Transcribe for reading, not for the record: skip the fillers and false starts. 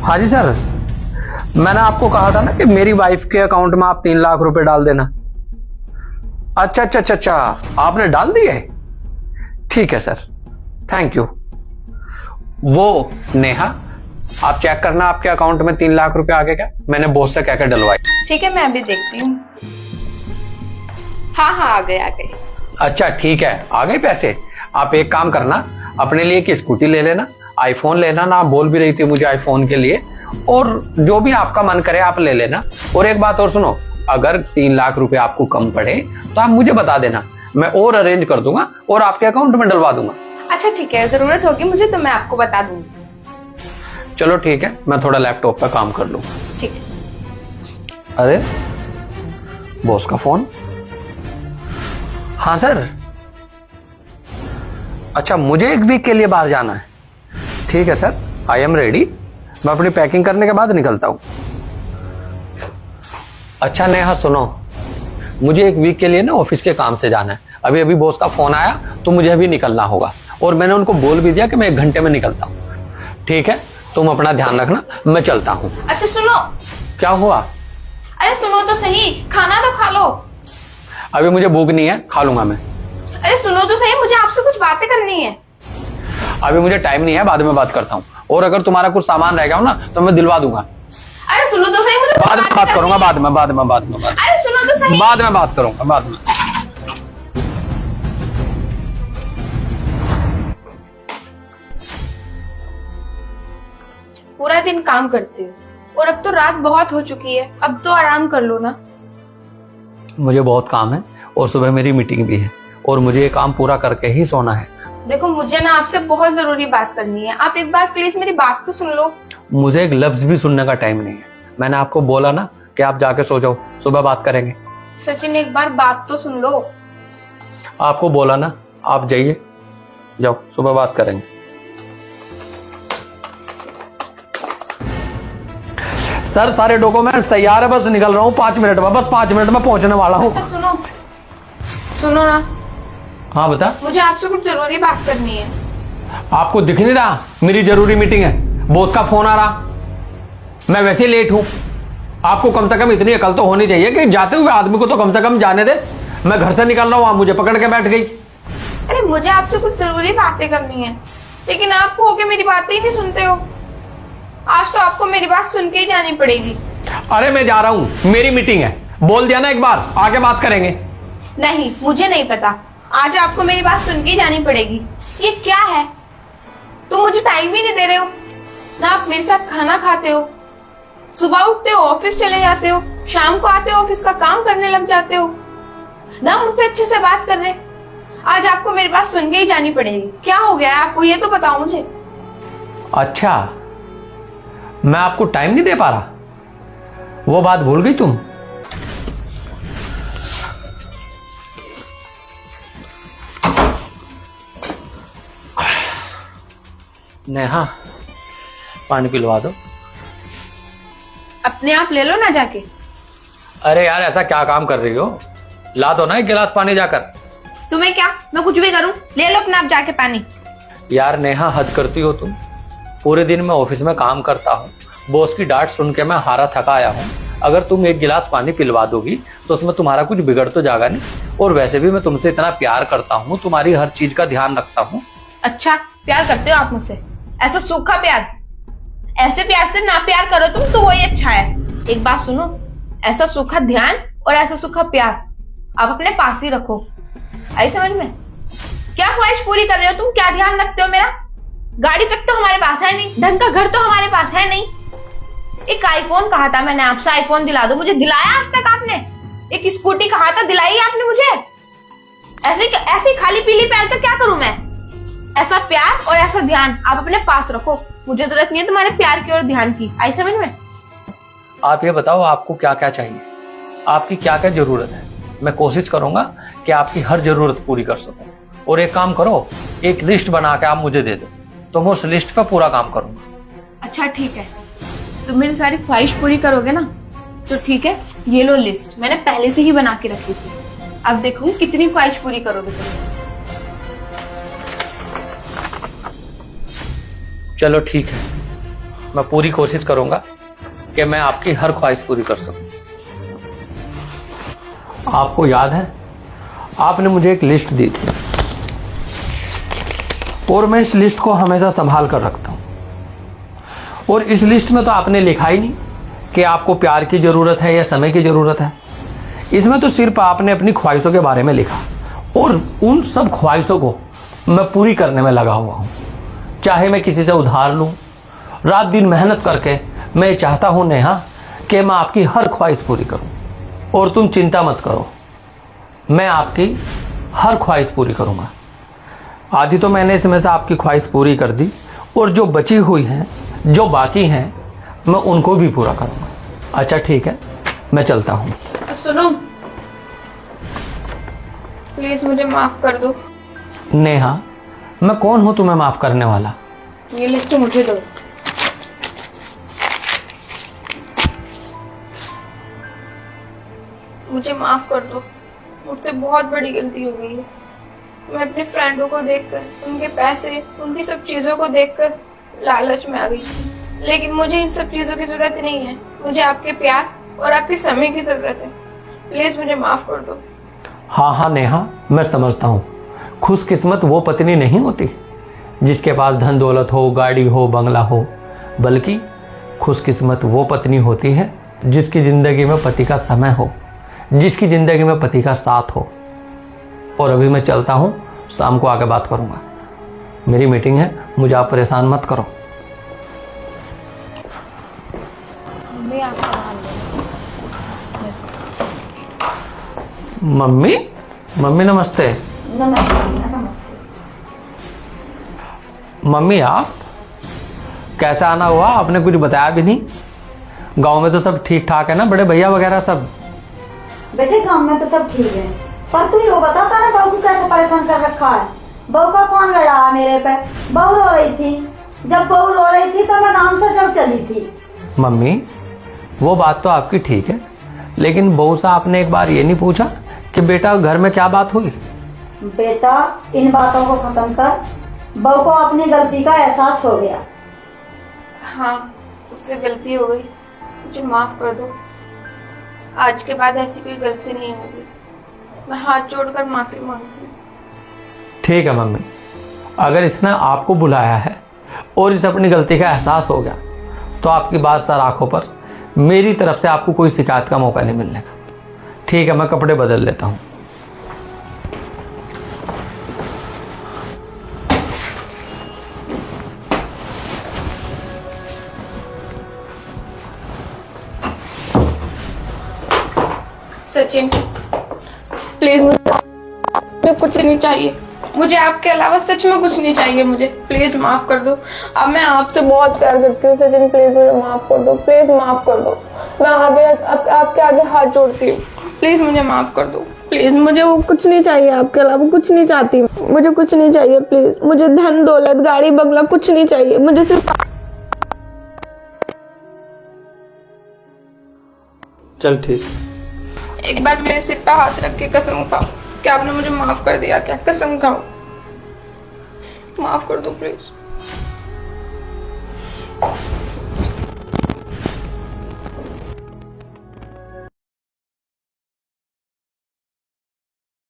हाँ जी सर, मैंने आपको कहा था ना कि मेरी वाइफ के अकाउंट में आप 3 लाख रुपए डाल देना। अच्छा अच्छा अच्छा अच्छा, आपने डाल दिए? ठीक है सर, थैंक यू। वो नेहा, आप चेक करना आपके अकाउंट में 3 लाख रुपए आ गए क्या? मैंने बॉस से कहकर डलवाई। ठीक है, मैं अभी देखती हूँ। हाँ हाँ, आ गए। अच्छा ठीक है, आ गए पैसे। आप एक काम करना, अपने लिए एक स्कूटी ले लेना, आईफोन लेना ना, आप बोल भी रही थी मुझे आईफोन के लिए, और जो भी आपका मन करे आप ले लेना। और एक बात और सुनो, अगर 3 लाख रुपए आपको कम पड़े तो आप मुझे बता देना, मैं और अरेंज कर दूंगा और आपके अकाउंट में डलवा दूंगा। अच्छा ठीक है, जरूरत होगी मुझे तो मैं आपको बता दूंगी। चलो ठीक है, मैं थोड़ा लैपटॉप पे काम कर लूं। ठीक है। अरे बॉस का फोन। हाँ सर। अच्छा, मुझे 1 वीक के लिए बाहर जाना है। ठीक है सर, आई एम रेडी। मैं अपनी पैकिंग करने के बाद निकलता हूं। अच्छा नेहा सुनो, मुझे 1 वीक के लिए ना ऑफिस के काम से जाना है। अभी बॉस का फोन आया तो मुझे अभी निकलना होगा, और मैंने उनको बोल भी दिया कि मैं 1 घंटे में निकलता हूँ। ठीक है, तुम अपना ध्यान रखना, मैं चलता हूँ। अच्छा सुनो। क्या हुआ? अरे सुनो तो सही, खाना तो खा लो। अभी मुझे भूख नहीं है, खा लूंगा मैं। अरे सुनो तो सही, मुझे आपसे कुछ बातें करनी है। अभी मुझे टाइम नहीं है, बाद में बात करता हूँ। और अगर तुम्हारा कुछ सामान रह गया हो ना तो मैं दिलवा दूंगा। अरे सुनो तो सही, मुझे बाद में बात करूंगा, बाद में अरे सुनो तो सही, बाद में बात करूंगा, बाद में। पूरा दिन काम करती हूँ और अब तो रात बहुत हो चुकी है, अब तो आराम कर लो ना। मुझे बहुत काम है और सुबह मेरी मीटिंग भी है, और मुझे ये काम पूरा करके ही सोना है। देखो मुझे ना आपसे बहुत जरूरी बात करनी है, आप एक बार प्लीज मेरी बात तो सुन लो। मुझे एक लफ्ज भी सुनने का टाइम नहीं है। मैंने आपको बोला ना कि आप जाके सो जाओ, सुबह बात करेंगे। सचिन एक बार बात तो सुन लो। आपको बोला ना, आप जाइए, जाओ, सुबह बात करेंगे। सर सारे डॉक्यूमेंट्स तैयार है, बस निकल रहा हूँ 5 मिनट में, बस 5 मिनट में पहुंचने वाला हूँ। अच्छा सुनो ना। हाँ बता। मुझे आपसे कुछ जरूरी बात करनी है। आपको दिख नहीं रहा मेरी जरूरी मीटिंग है? बॉस का फोन आ रहा, मैं वैसे ही लेट हूं। आपको कम से कम इतनी अकल तो होनी चाहिए कि जाते हुए आदमी को तो कम से कम जाने दे। मैं घर से निकल रहा हूं, आप मुझे पकड़ के बैठ गई। अरे मुझे आपसे कुछ जरूरी बातें करनी है, लेकिन आप हो के मेरी बातें ही नहीं सुनते हो। आज तो आपको मेरी बात सुन के ही जानी पड़ेगी। अरे मैं जा रहा हूं, मेरी मीटिंग है, बोल दिया ना एक बार, आके बात करेंगे। नहीं, मुझे नहीं पता, आज आपको मेरी बात सुन के ही जानी पड़ेगी। ये क्या है, तुम मुझे टाइम ही नहीं दे रहे हो ना। आप मेरे साथ खाना खाते हो, सुबह उठते हो ऑफिस चले जाते हो, शाम को आते हो ऑफिस का काम करने लग जाते हो ना, मुझसे अच्छे से बात कर रहे। आज आपको मेरी बात सुन के ही जानी पड़ेगी। क्या हो गया है आपको, ये तो बताओ मुझे। अच्छा, मैं आपको टाइम नहीं दे पा रहा, वो बात भूल गई तुम? नेहा, पानी पिलवा दो। अपने आप ले लो ना जाके। अरे यार, ऐसा क्या काम कर रही हो? ला दो ना 1 गिलास पानी जाकर। तुम्हें क्या, मैं कुछ भी करूं? ले लो अपने आप जाके पानी। यार नेहा, हद करती हो तुम। पूरे दिन मैं ऑफिस में काम करता हूँ, बॉस की डांट सुन के मैं हारा थका आया हूँ। अगर तुम 1 गिलास पानी पिलवा दोगी तो उसमें तुम्हारा कुछ बिगड़ तो जाएगा नहीं। और वैसे भी मैं तुमसे इतना प्यार करता हूँ, तुम्हारी हर चीज का ध्यान रखता हूँ। अच्छा, प्यार करते हो आप मुझसे? ऐसा सूखा प्यार? ऐसे प्यार से ना प्यार करो तुम तो वही अच्छा है। एक बात सुनो, ऐसा सूखा ध्यान और ऐसा सूखा प्यार आप अपने पास ही रखो। आई समझ में? क्या ख्वाहिश पूरी कर रहे हो तुम? क्या ध्यान रखते हो मेरा? गाड़ी तक तो हमारे पास है नहीं, ढंग का घर तो हमारे पास है नहीं। एक आईफोन कहा था मैंने आपसे, आईफोन दिला दो, मुझे दिलाया आज तक आपने? एक स्कूटी कहा था, दिलाई आपने मुझे? ऐसे खाली पीली प्यार का क्या करूं मैं? ऐसा प्यार और ऐसा ध्यान आप अपने पास रखो। मुझे जरूरत नहीं है तुम्हारे प्यार की और ध्यान की। आई समझ में? आप ये बताओ, आपको क्या क्या चाहिए, आपकी क्या क्या जरूरत है? मैं कोशिश करूंगा कि आपकी हर जरूरत पूरी कर सकूं। और एक काम करो, एक लिस्ट बना के आप मुझे दे दो, तो मैं उस लिस्ट पर पूरा काम करूंगा। अच्छा ठीक है, तुम मेरी सारी ख्वाहिश पूरी करोगे ना, तो ठीक है, ये लो लिस्ट, मैंने पहले से ही बना के रखी थी। अब देखूं कितनी ख्वाहिश पूरी करोगे तुम। चलो ठीक है, मैं पूरी कोशिश करूंगा कि मैं आपकी हर ख्वाहिश पूरी कर सकूं। आपको याद है, आपने मुझे एक लिस्ट दी थी और मैं इस लिस्ट को हमेशा संभाल कर रखता हूं। और इस लिस्ट में तो आपने लिखा ही नहीं कि आपको प्यार की जरूरत है या समय की जरूरत है। इसमें तो सिर्फ आपने अपनी ख्वाहिशों के बारे में लिखा, और उन सब ख्वाहिशों को मैं पूरी करने में लगा हुआ हूं। चाहे मैं किसी से उधार लूं, रात दिन मेहनत करके मैं चाहता हूं नेहा कि मैं आपकी हर ख्वाहिश पूरी करूं। और तुम चिंता मत करो, मैं आपकी हर ख्वाहिश पूरी करूंगा। आधी तो मैंने इसमें से आपकी ख्वाहिश पूरी कर दी, और जो बची हुई हैं, जो बाकी हैं, मैं उनको भी पूरा करूंगा। अच्छा ठीक है, मैं चलता हूं। सुनो, प्लीज मुझे माफ कर दो। नेहा, मैं कौन हूं तुम्हें माफ करने वाला? ये लिस्ट मुझे दो। मुझे माफ कर दो, मुझसे बहुत बड़ी गलती हो गई है। मैं अपने फ्रेंडों को देखकर, उनके पैसे, उनकी सब चीजों को देखकर लालच में आ गई थी। लेकिन मुझे इन सब चीजों की जरूरत नहीं है। मुझे आपके प्यार और आपके समय की जरूरत है। प्लीज मुझे माफ कर दो। हाँ हाँ नेहा, मैं समझता हूँ। खुशकिस्मत वो पत्नी नहीं होती जिसके पास धन दौलत हो, गाड़ी हो, बंगला हो, बल्कि खुशकिस्मत वो पत्नी होती है जिसकी जिंदगी में पति का समय हो, जिसकी जिंदगी में पति का साथ हो। और अभी मैं चलता हूँ, शाम को आके बात करूंगा। मेरी मीटिंग है, मुझे आप परेशान मत करो। मम्मी, मम्मी नमस्ते। मम्मी आप कैसे आना हुआ? आपने कुछ बताया भी नहीं। गांव में तो सब ठीक ठाक है ना, बड़े भैया वगैरह सब? बेटे गांव में तो सब ठीक है, पर तू ये बता तारे बहू को कैसे परेशान कर रखा है? बहू का कौन लड़ा है मेरे पे? बहू रो रही थी, जब बहू रो रही थी तो मैं गांव से जब चली थी। मम्मी, वो बात तो आपकी ठीक है, लेकिन बहू से आपने एक बार ये नहीं पूछा कि बेटा घर में क्या बात हुई? बेटा, इन बातों को खत्म कर। बहू को अपनी गलती का एहसास हो गया। हाँ, मुझसे गलती हो गई, मुझे माफ कर दो। आज के बाद ऐसी कोई गलती नहीं होगी। मैं हाथ जोड़कर माफी मांगती हूँ। ठीक है मम्मी, अगर इसने आपको बुलाया है और इसे अपनी गलती का एहसास हो गया, तो आपकी बात सर आंखों पर, मेरी तरफ से आपको कोई शिकायत का मौका नहीं मिलने का। ठीक है, मैं कपड़े बदल लेता हूँ। सचिन, प्लीज मुझे कुछ नहीं चाहिए। मुझे आपके अलावा सच में कुछ नहीं चाहिए। मुझे प्लीज माफ कर दो। अब मैं आपसे बहुत प्यार करती हूँ सचिन, प्लीज मुझे माफ कर दो। प्लीज माफ कर दो। मैं आपके आगे हाथ जोड़ती हूँ। प्लीज मुझे माफ कर दो। प्लीज, मुझे वो कुछ नहीं चाहिए, आपके अलावा कुछ नहीं चाहती। मुझे कुछ नहीं चाहिए। प्लीज, मुझे धन दौलत, गाड़ी बंगला कुछ नहीं चाहिए। मुझे सिर्फ चल ठीक। एक बार मेरे सिर पे हाथ रख के कसम खाओ कि आपने मुझे माफ कर दिया। क्या कसम खाओ, माफ कर दो प्लीज।